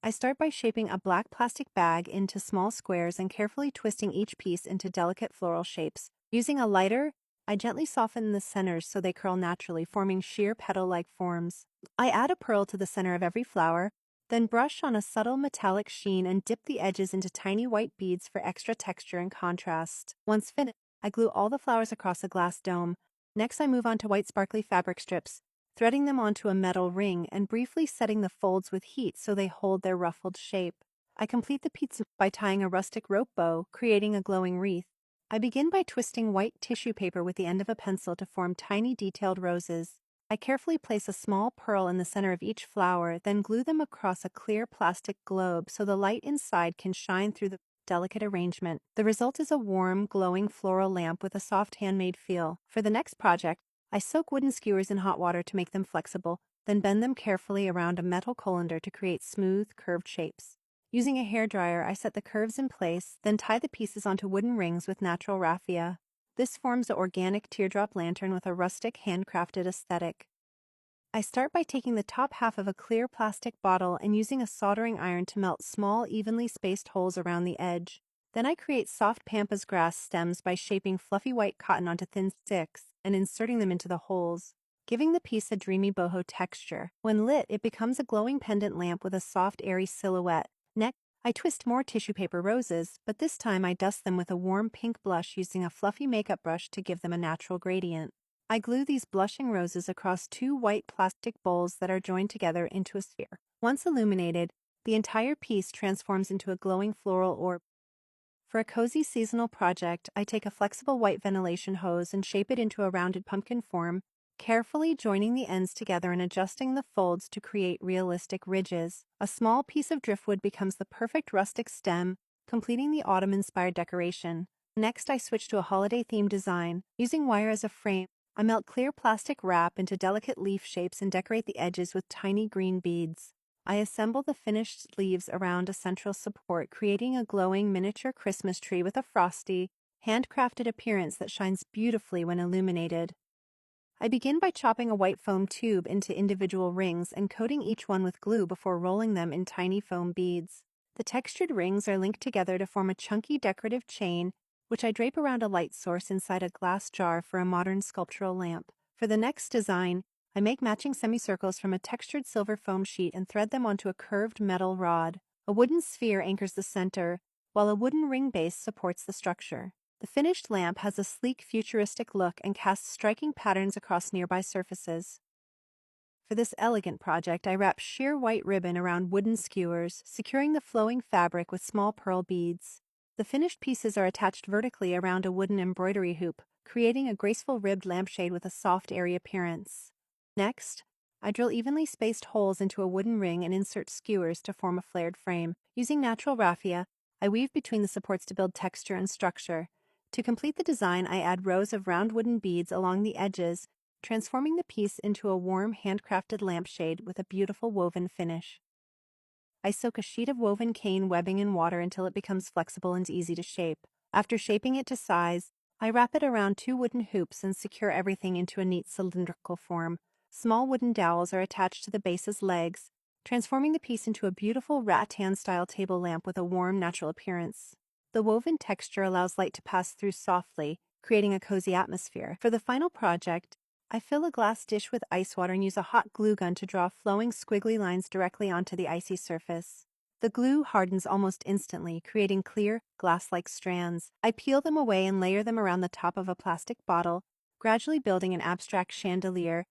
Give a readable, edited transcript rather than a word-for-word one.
I start by shaping a black plastic bag into small squares and carefully twisting each piece into delicate floral shapes. Using a lighter, I gently soften the centers so they curl naturally, forming sheer petal-like forms. I add a pearl to the center of every flower, then brush on a subtle metallic sheen and dip the edges into tiny white beads for extra texture and contrast. Once finished, I glue all the flowers across a glass dome. Next, I move on to white sparkly fabric strips, threading them onto a metal ring and briefly setting the folds with heat so they hold their ruffled shape. I complete the piece by tying a rustic rope bow, creating a glowing wreath. I begin by twisting white tissue paper with the end of a pencil to form tiny detailed roses. I carefully place a small pearl in the center of each flower, then glue them across a clear plastic globe so the light inside can shine through the delicate arrangement. The result is a warm, glowing floral lamp with a soft handmade feel. For the next project, I soak wooden skewers in hot water to make them flexible, then bend them carefully around a metal colander to create smooth, curved shapes. Using a hairdryer, I set the curves in place, then tie the pieces onto wooden rings with natural raffia. This forms an organic teardrop lantern with a rustic, handcrafted aesthetic. I start by taking the top half of a clear plastic bottle and using a soldering iron to melt small, evenly spaced holes around the edge. Then I create soft pampas grass stems by shaping fluffy white cotton onto thin sticks and inserting them into the holes, giving the piece a dreamy boho texture. When lit, it becomes a glowing pendant lamp with a soft, airy silhouette. Next, I twist more tissue paper roses, but this time I dust them with a warm pink blush using a fluffy makeup brush to give them a natural gradient. I glue these blushing roses across two white plastic bowls that are joined together into a sphere. Once illuminated, the entire piece transforms into a glowing floral orb. For a cozy seasonal project, I take a flexible white ventilation hose and shape it into a rounded pumpkin form, carefully joining the ends together and adjusting the folds to create realistic ridges. A small piece of driftwood becomes the perfect rustic stem, completing the autumn-inspired decoration. Next, I switch to a holiday-themed design. Using wire as a frame, I melt clear plastic wrap into delicate leaf shapes and decorate the edges with tiny green beads. I assemble the finished leaves around a central support, creating a glowing miniature Christmas tree with a frosty, handcrafted appearance that shines beautifully when illuminated. I begin by chopping a white foam tube into individual rings and coating each one with glue before rolling them in tiny foam beads. The textured rings are linked together to form a chunky decorative chain, which I drape around a light source inside a glass jar for a modern sculptural lamp. For the next design, I make matching semicircles from a textured silver foam sheet and thread them onto a curved metal rod. A wooden sphere anchors the center, while a wooden ring base supports the structure. The finished lamp has a sleek, futuristic look and casts striking patterns across nearby surfaces. For this elegant project, I wrap sheer white ribbon around wooden skewers, securing the flowing fabric with small pearl beads. The finished pieces are attached vertically around a wooden embroidery hoop, creating a graceful ribbed lampshade with a soft, airy appearance. Next, I drill evenly spaced holes into a wooden ring and insert skewers to form a flared frame. Using natural raffia, I weave between the supports to build texture and structure. To complete the design, I add rows of round wooden beads along the edges, transforming the piece into a warm, handcrafted lampshade with a beautiful woven finish. I soak a sheet of woven cane webbing in water until it becomes flexible and easy to shape. After shaping it to size, I wrap it around two wooden hoops and secure everything into a neat cylindrical form. Small wooden dowels are attached to the base's legs, transforming the piece into a beautiful rattan-style table lamp with a warm, natural appearance. The woven texture allows light to pass through softly, creating a cozy atmosphere. For the final project, I fill a glass dish with ice water and use a hot glue gun to draw flowing squiggly lines directly onto the icy surface. The glue hardens almost instantly, creating clear, glass-like strands. I peel them away and layer them around the top of a plastic bottle, gradually building an abstract chandelier